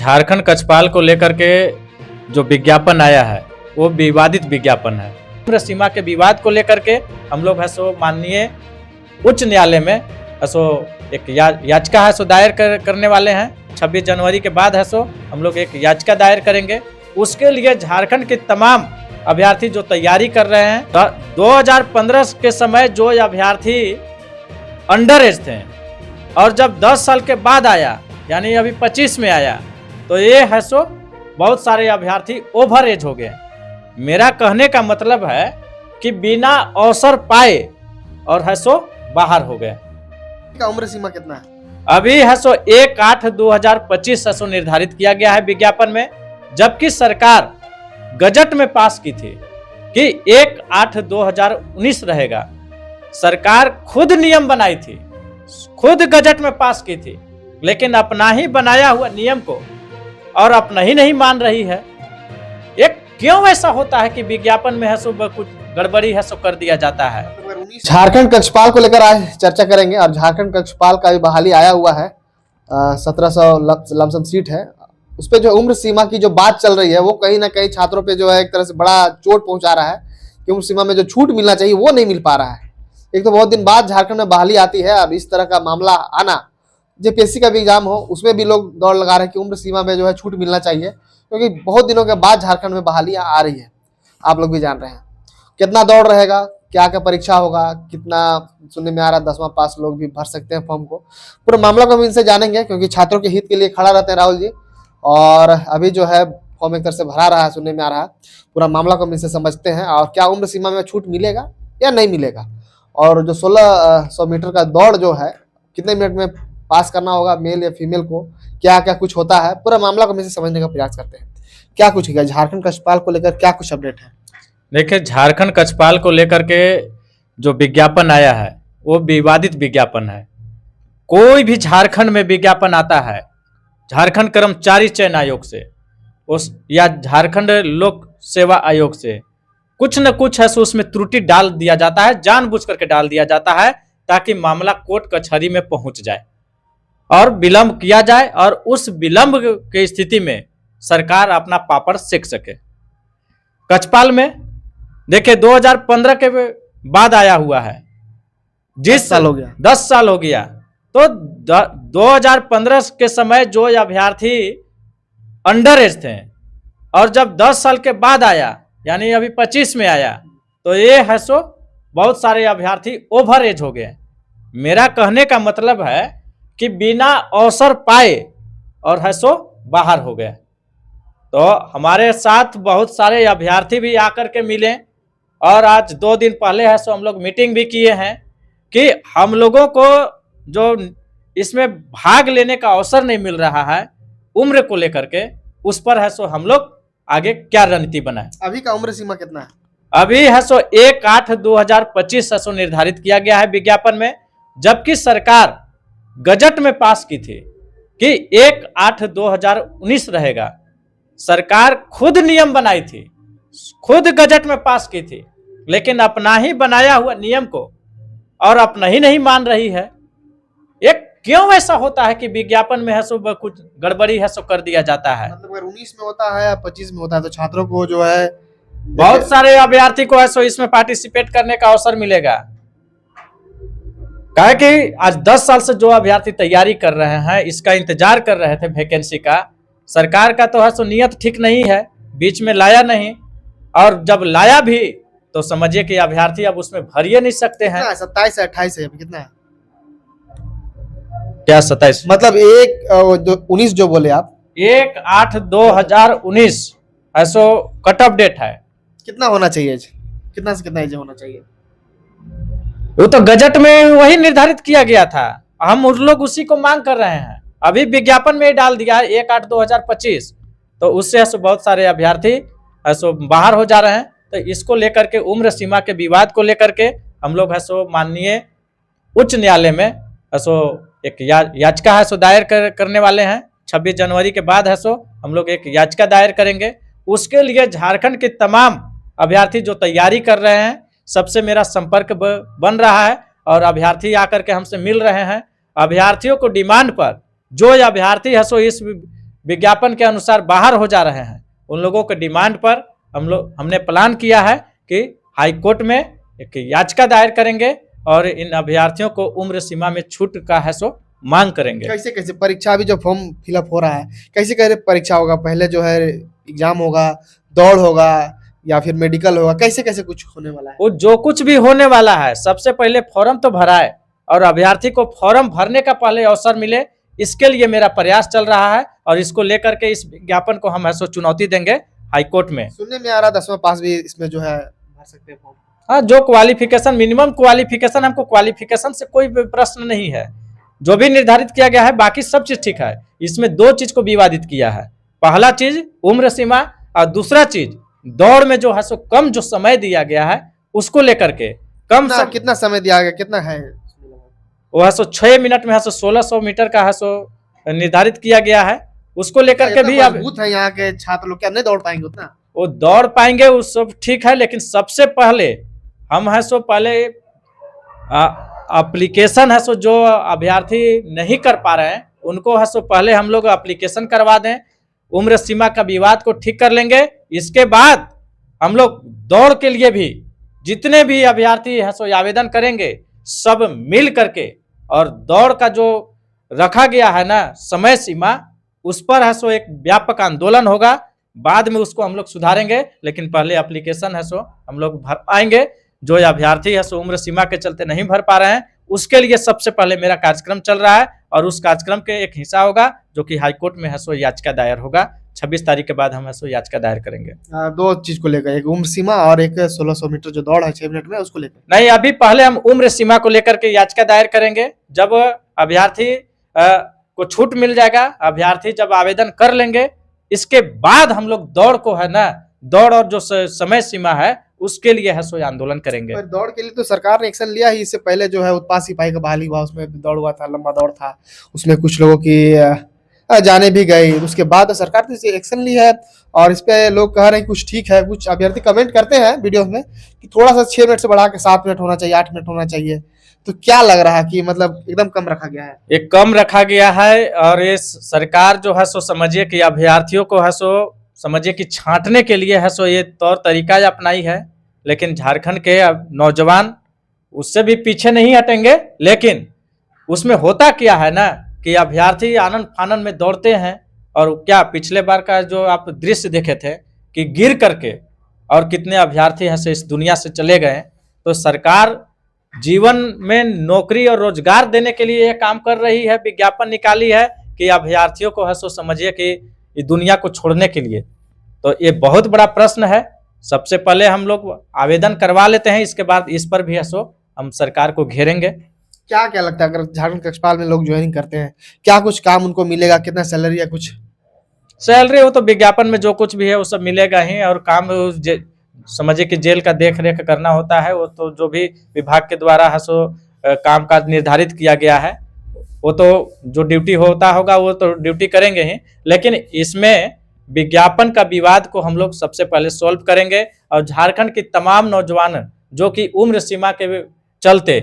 झारखंड कक्षपाल को लेकर के जो विज्ञापन आया है वो विवादित विज्ञापन है। उम्र सीमा के विवाद को लेकर के हम लोग है सो माननीय उच्च न्यायालय में है सो एक याचिका है सो दायर करने वाले हैं। 26 जनवरी के बाद है सो हम लोग एक याचिका दायर करेंगे। उसके लिए झारखंड के तमाम अभ्यर्थी जो तैयारी कर रहे हैं, 2015 के समय जो अभ्यर्थी अंडर एज थे और जब 10 साल के बाद आया यानी अभी 25 में आया तो ये है सो बहुत सारे अभ्यर्थी ओवर एज हो गए। मेरा कहने का मतलब है कि बिना अवसर पाए और है सो बाहर हो गए। उम्र सीमा कितना है? अभी है सो 1/8/2025 है सो निर्धारित किया गया है विज्ञापन में, जबकि सरकार गजट में पास की थी कि 1/8/2019 रहेगा। सरकार खुद नियम बनाई थी, खुद गजट में पास की थी, लेकिन अपना ही बनाया हुआ नियम को और अपना ही नहीं मान रही है। एक क्यों ऐसा होता है कि विज्ञापन में है सो कुछ गड़बड़ी है सो कर दिया जाता है। झारखंड कक्षपाल को लेकर आज चर्चा करेंगे और झारखंड कक्षपाल का भी बहाली आया हुआ है। 1700 लमसम सीट है। उस पे जो उम्र सीमा की जो बात चल रही है वो कहीं ना कहीं छात्रों पे जो है एक तरह से बड़ा चोट पहुंचा रहा है कि उम्र सीमा में जो छूट मिलना चाहिए वो नहीं मिल पा रहा है। एक तो बहुत दिन बाद झारखंड में बहाली आती है, अब इस तरह का मामला आना, जेपीएससी का भी एग्जाम हो उसमें भी लोग दौड़ लगा रहे हैं कि उम्र सीमा में जो है छूट मिलना चाहिए, क्योंकि बहुत दिनों के बाद झारखंड में बहाली आ रही है। आप लोग भी जान रहे हैं कितना दौड़ रहेगा, क्या क्या परीक्षा होगा, कितना सुनने में आ रहा है 10वां पास लोग भी भर सकते हैं फॉर्म को। पूरा मामला को हम इनसे जानेंगे क्योंकि छात्रों के हित के लिए खड़ा रहते हैं राहुल जी, और अभी जो है फॉर्म एक तरह से भरा रहा है, सुनने में आ रहा है। पूरा मामला को हम इनसे समझते हैं और क्या उम्र सीमा में छूट मिलेगा या नहीं मिलेगा, और जो 1600 मीटर का दौड़ जो है कितने मिनट में पास करना होगा मेल या फीमेल को, क्या क्या कुछ होता है, पूरा मामला को हम इसे समझने का प्रयास करते हैं। क्या कुछ है झारखंड कक्षपाल को लेकर, क्या कुछ अपडेट है? देखिए, झारखंड कक्षपाल को लेकर के जो विज्ञापन आया है वो विवादित विज्ञापन है। कोई भी झारखंड में विज्ञापन आता है झारखंड कर्मचारी चयन आयोग से उस या झारखंड लोक सेवा आयोग से कुछ न कुछ है सो उसमें त्रुटि डाल दिया जाता है, जानबूझ करके डाल दिया जाता है ताकि मामला कोर्ट कचहरी में पहुंच जाए और विलंब किया जाए, और उस विलंब की स्थिति में सरकार अपना पापड़ सेक सके। कक्षपाल में देखिए 2015 के बाद आया हुआ है, 10 साल हो गया, 10 साल हो गया। तो 2015 के समय जो अभ्यर्थी अंडर एज थे और जब 10 साल के बाद आया यानी अभी 25 में आया तो ये है सो बहुत सारे अभ्यर्थी ओवर एज हो गए। मेरा कहने का मतलब है कि बिना अवसर पाए और है सो बाहर हो गए। तो हमारे साथ बहुत सारे अभ्यर्थी भी आकर के मिले और आज 2 दिन पहले है सो हम लोग मीटिंग भी किए हैं कि हम लोगों को जो इसमें भाग लेने का अवसर नहीं मिल रहा है उम्र को लेकर के, उस पर है सो हम लोग आगे क्या रणनीति बनाए। अभी का उम्र सीमा कितना है? अभी है सो 1/8/2025 है सो निर्धारित किया गया है विज्ञापन में, जबकि सरकार गजट में पास की थी कि 1/8/2019 रहेगा। सरकार खुद नियम बनाई थी, खुद गजट में पास की थी, लेकिन अपना ही बनाया हुआ नियम को और अपना ही नहीं मान रही है। एक क्यों ऐसा होता है कि विज्ञापन में है सो कुछ गड़बड़ी है सो कर दिया जाता है। मतलब अगर 19 में होता है या 25 में होता है तो छात्रों को जो है बहुत सारे अभ्यर्थी को है सो इसमें पार्टिसिपेट करने का अवसर मिलेगा। कहे कि आज 10 साल से जो अभ्यर्थी तैयारी कर रहे हैं, इसका इंतजार कर रहे थे वैकेंसी का, सरकार का तो है सो नियत ठीक नहीं है, बीच में लाया नहीं, और जब लाया भी तो समझिए कि अभ्यर्थी अब उसमें भर ही नहीं सकते हैं। 27 है 28 है, अभी कितना है? क्या 27 मतलब 19 जो बोले आप, 1/8/2019 ऐसो कट ऑफ डेट है। कितना होना चाहिए, कितना से कितना एज होना चाहिए? वो तो गजट में वही निर्धारित किया गया था, हम उन लोग उसी को मांग कर रहे हैं। अभी विज्ञापन में डाल दिया है 1/8/2025, तो उससे ऐसो बहुत सारे अभ्यर्थी ऐसो बाहर हो जा रहे हैं। तो इसको लेकर के उम्र सीमा के विवाद को लेकर के हम लोग ऐसो माननीय उच्च न्यायालय में ऐसो एक याचिका है सो दायर करने वाले हैं। 26 जनवरी के बाद है सो हम लोग एक याचिका दायर करेंगे। उसके लिए झारखंड के तमाम अभ्यर्थी जो तैयारी कर रहे हैं सबसे मेरा संपर्क बन रहा है और अभ्यर्थी आकर के हमसे मिल रहे हैं। अभ्यर्थियों को डिमांड पर जो अभ्यर्थी है सो इस विज्ञापन के अनुसार बाहर हो जा रहे हैं, उन लोगों के डिमांड पर हमने प्लान किया है कि हाई कोर्ट में एक याचिका दायर करेंगे और इन अभ्यर्थियों को उम्र सीमा में छूट का है सो मांग करेंगे। कैसे कैसे परीक्षा अभी जो फॉर्म फिलअप हो रहा है, कैसे कैसे परीक्षा होगा? पहले जो है एग्जाम होगा, दौड़ होगा या फिर मेडिकल होगा, कैसे कैसे कुछ होने वाला है? वो जो कुछ भी होने वाला है, सबसे पहले फॉर्म तो भराए और अभ्यर्थी को फॉर्म भरने का पहले अवसर मिले, इसके लिए मेरा प्रयास चल रहा है और इसको लेकर के इस विज्ञापन को हम ऐसो चुनौती देंगे हाईकोर्ट में। सुनने में आ रहा 10वां पास भी इसमें जो है भर सकते हैं फॉर्म। हाँ, जो क्वालिफिकेशन, मिनिमम क्वालिफिकेशन, हमको क्वालिफिकेशन से कोई प्रश्न नहीं है, जो भी निर्धारित किया गया है बाकी सब चीज ठीक है। इसमें दो चीज को विवादित किया है, पहला चीज उम्र सीमा और दूसरा चीज दौड़ में जो है सो कम जो समय दिया गया है उसको लेकर के कितना समय दिया गया, कितना है? वो है सो 6 मिनट में है सो 1600 मीटर का है सो निर्धारित किया गया है, उसको लेकर के भी अब है यहाँ के छात्र लोग क्या नहीं दौड़ पाएंगे उतना? वो दौड़ पाएंगे, वो सब ठीक है, लेकिन सबसे पहले हम है सो पहले एप्लीकेशन है सो जो अभ्यर्थी नहीं कर पा रहे हैं उनको है सो पहले हम लोग एप्लीकेशन करवा दें, उम्र सीमा का विवाद को ठीक कर लेंगे। इसके बाद हम लोग दौड़ के लिए भी जितने भी अभ्यर्थी है सो आवेदन करेंगे सब मिल करके, और दौड़ का जो रखा गया है ना समय सीमा, उस पर है सो एक व्यापक आंदोलन होगा, बाद में उसको हम लोग सुधारेंगे, लेकिन पहले एप्लीकेशन है सो हम लोग भर पाएंगे। जो अभ्यर्थी है सो उम्र सीमा के चलते नहीं भर पा रहे हैं उसके लिए सबसे पहले मेरा कार्यक्रम चल रहा है और उस कार्यक्रम के एक हिस्सा होगा जो कि हाईकोर्ट में है सो याचिका दायर होगा। 26 तारीख के बाद हम है सो याचिका दायर करेंगे। दो चीज को लेकर, एक उम्र सीमा और एक 1600 मीटर जो दौड़ है 6 मिनट में, उसको लेकर नहीं, अभी पहले हम उम्र सीमा को लेकर के याचिका दायर करेंगे। जब अभ्यर्थी को छूट मिल जाएगा, अभ्यर्थी जब आवेदन कर लेंगे, इसके बाद हम लोग दौड़ को है ना, दौड़ और जो समय सीमा है उसके लिए है सो आंदोलन करेंगे। पर दौड़ के लिए तो सरकार ने एक्शन लिया ही, इससे पहले जो है उत्पाद सिपाही का बहाली हुआ, उसमें दौड़ हुआ था, लंबा दौड़ था, उसमें कुछ लोगों की जाने भी गई, उसके बाद सरकार ने एक्शन ली है और इस पे लोग कह रहे हैं कुछ ठीक है, कुछ अभ्यर्थी कमेंट करते हैं वीडियो में कि थोड़ा सा 6 मिनट से बढ़ा के 7 मिनट होना चाहिए, 8 मिनट होना चाहिए। तो क्या लग रहा है कि मतलब एकदम कम रखा गया है? एक कम रखा गया है और ये सरकार जो है सो समझिए कि अभ्यर्थियों को है सो समझिए कि छांटने के लिए है सो ये तौर तरीका अपनाई है, लेकिन झारखंड के नौजवान उससे भी पीछे नहीं हटेंगे। लेकिन उसमें होता क्या है ना कि अभ्यर्थी आनंद फानन में दौड़ते हैं, और क्या पिछले बार का जो आप दृश्य देखे थे कि गिर करके और कितने अभ्यर्थी हैं से इस दुनिया से चले गए। तो सरकार जीवन में नौकरी और रोजगार देने के लिए यह काम कर रही है, विज्ञापन निकाली है कि अभ्यर्थियों को है सो समझिए कि इस दुनिया को छोड़ने के लिए। तो ये बहुत बड़ा प्रश्न है, सबसे पहले हम लोग आवेदन करवा लेते हैं, इसके बाद इस पर भी है सो हम सरकार को घेरेंगे। क्या क्या लगता है अगर झारखंड कक्षपाल में लोग ज्वाइनिंग करते हैं, क्या कुछ काम उनको मिलेगा, कितना सैलरी या कुछ? सैलरी वो तो विज्ञापन में जो कुछ भी है वो सब मिलेगा ही, और काम समझिए कि जेल का देख रेख करना होता है, वो तो जो भी विभाग के द्वारा है सो काम काज निर्धारित किया गया है, वो तो जो ड्यूटी होता होगा वो तो ड्यूटी करेंगे ही। लेकिन इसमें विज्ञापन का विवाद को हम लोग सबसे पहले सॉल्व करेंगे, और झारखंड की तमाम नौजवान जो कि उम्र सीमा के चलते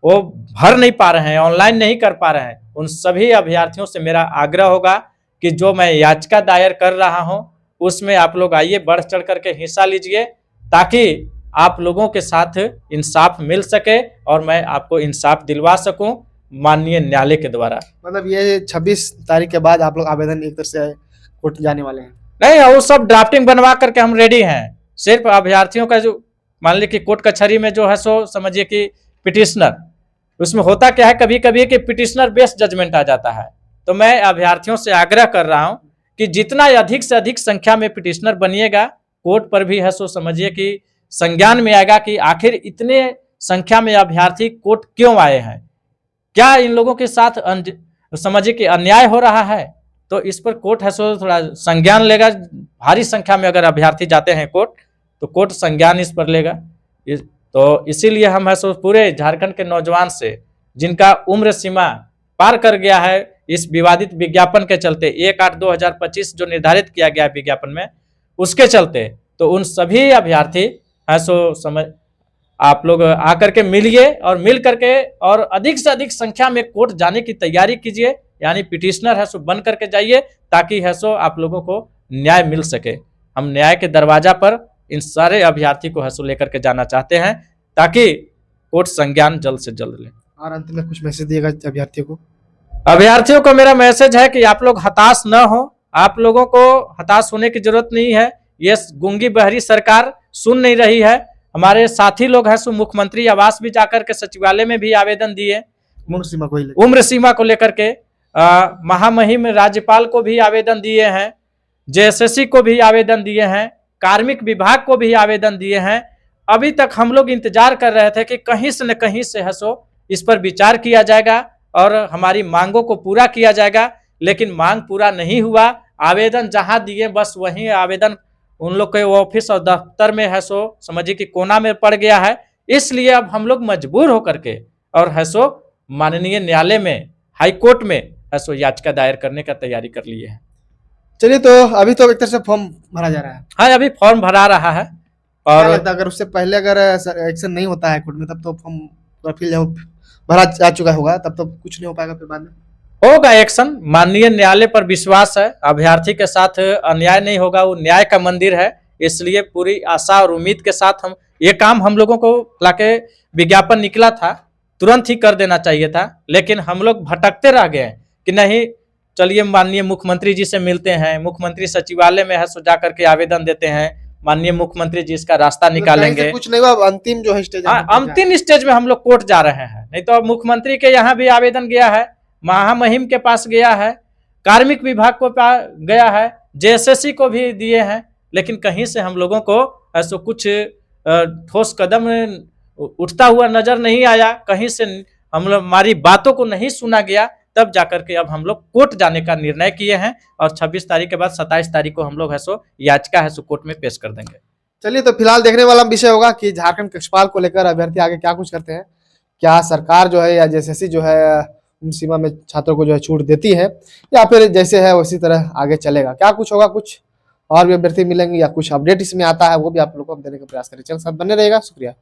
वो भर नहीं पा रहे हैं, ऑनलाइन नहीं कर पा रहे हैं, उन सभी अभ्यर्थियों से मेरा आग्रह होगा कि जो मैं याचिका दायर कर रहा हूं उसमें आप लोग आइए, बढ़ चढ़ करके हिस्सा लीजिए, ताकि आप लोगों के साथ इंसाफ मिल सके और मैं आपको इंसाफ दिलवा सकूं माननीय न्यायालय के द्वारा। मतलब ये 26 तारीख के बाद आप लोग आवेदन एक तरह से कोर्ट जाने वाले हैं? नहीं, वो सब ड्राफ्टिंग बनवा करके हम रेडी हैं, सिर्फ अभ्यर्थियों का जो मान लीजिए कि कोर्ट कचहरी में जो है सो समझिए कि पिटिशनर, उसमें होता क्या है कभी कभी कि पिटिशनर बेस्ड जजमेंट आ जाता है। तो मैं अभ्यर्थियों से आग्रह कर रहा हूं कि जितना अधिक से अधिक संख्या में पिटिशनर बनिएगा, कोर्ट पर भी है सो समझिए कि संज्ञान में आएगा कि आखिर इतने संख्या में अभ्यर्थी कोर्ट क्यों आए हैं, क्या इन लोगों के साथ समझिए कि अन्याय हो रहा है। तो इस पर कोर्ट है सो थोड़ा संज्ञान लेगा, भारी संख्या में अगर अभ्यर्थी जाते हैं कोर्ट तो कोर्ट संज्ञान इस पर लेगा। तो इसीलिए हम है सो पूरे झारखंड के नौजवान से जिनका उम्र सीमा पार कर गया है इस विवादित विज्ञापन के चलते, 1/8/2025 जो निर्धारित किया गया है विज्ञापन में, उसके चलते, तो उन सभी अभ्यर्थी है सो समझ आप लोग आकर के मिलिए और मिल करके और अधिक से अधिक संख्या में कोर्ट जाने की तैयारी कीजिए। यानी पिटिशनर है सो बन करके जाइए, ताकि है सो आप लोगों को न्याय मिल सके। हम न्याय के दरवाजा पर इन सारे अभ्यर्थी को है सो लेकर के जाना चाहते हैं, ताकि कोर्ट संज्ञान जल्द से जल्द ले। और अंत में कुछ मैसेज दिएगा अभ्यर्थियों को? अभ्यर्थियों को मेरा मैसेज है कि आप लोग हताश न हो, आप लोगों को हताश होने की जरूरत नहीं है। ये गूंगी बहरी सरकार सुन नहीं रही है। हमारे साथी लोग हैं सो मुख्यमंत्री आवास भी जाकर के सचिवालय में भी आवेदन दिए, उम्र सीमा को लेकर के महामहिम राज्यपाल को भी आवेदन दिए हैं, जेएसएससी को भी आवेदन दिए हैं, कार्मिक विभाग को भी आवेदन दिए हैं। अभी तक हम लोग इंतजार कर रहे थे कि कहीं से न कहीं से है सो इस पर विचार किया जाएगा और हमारी मांगों को पूरा किया जाएगा, लेकिन मांग पूरा नहीं हुआ। आवेदन जहां दिए बस वहीं आवेदन उन लोग के ऑफिस और दफ्तर में है सो समझिए कि कोना में पड़ गया है। इसलिए अब हम लोग मजबूर होकर के और है सो माननीय न्यायालय में, हाई कोर्ट में है सो याचिका दायर करने का तैयारी कर लिए है। चलिए, तो अभी तो एक तरह से फॉर्म भरा जा रहा है। हाँ, अभी फॉर्म भरा रहा है। और लगता है अगर उससे पहले अगर एक्शन नहीं होता है कोर्ट में, तब तो फॉर्म फिल भरा जा चुका होगा, तब तो कुछ नहीं हो पाएगा, फिर बाद में होगा एक्शन। माननीय न्यायालय पर विश्वास है, अभ्यर्थी के साथ अन्याय नहीं होगा, वो न्याय का मंदिर है। इसलिए पूरी आशा और उम्मीद के साथ हम ये काम हम लोगों को लाके विज्ञापन निकला था, तुरंत ही कर देना चाहिए था, लेकिन हम लोग भटकते रह गए कि नहीं चलिए माननीय मुख्यमंत्री जी से मिलते हैं, मुख्यमंत्री सचिवालय में है सो जा करके आवेदन देते हैं, माननीय मुख्यमंत्री जी इसका रास्ता निकालेंगे। कुछ नहीं हुआ, अंतिम जो है स्टेज, अंतिम स्टेज में हम लोग कोर्ट जा रहे हैं। नहीं तो मुख्यमंत्री के यहाँ भी आवेदन गया है, महामहिम के पास गया है, कार्मिक विभाग को गया है, जेएसएससी को भी दिए हैं, लेकिन कहीं से हम लोगों को ऐसा कुछ ठोस कदम उठता हुआ नजर नहीं आया। कहीं से हम लोग हमारी बातों को नहीं सुना गया। तब जाकर के अब हम लोग कोर्ट जाने का निर्णय किए हैं और 26 तारीख के बाद 27 तारीख को हम लोग है सो याचिका है सो कोर्ट में पेश कर देंगे। चलिए, तो फिलहाल देखने वाला विषय होगा कि झारखंड कक्षपाल को लेकर अभ्यर्थी आगे क्या कुछ करते हैं। क्या सरकार जो है या जेएसएससी जो है सीमा में छात्रों को जो है छूट देती है, या फिर जैसे है उसी तरह आगे चलेगा, क्या कुछ होगा, कुछ और भी अभ्यर्थी मिलेंगे या कुछ अपडेट इसमें आता है, वो भी आप लोग को देने का प्रयास करें। चल साथ बने रहेगा। शुक्रिया।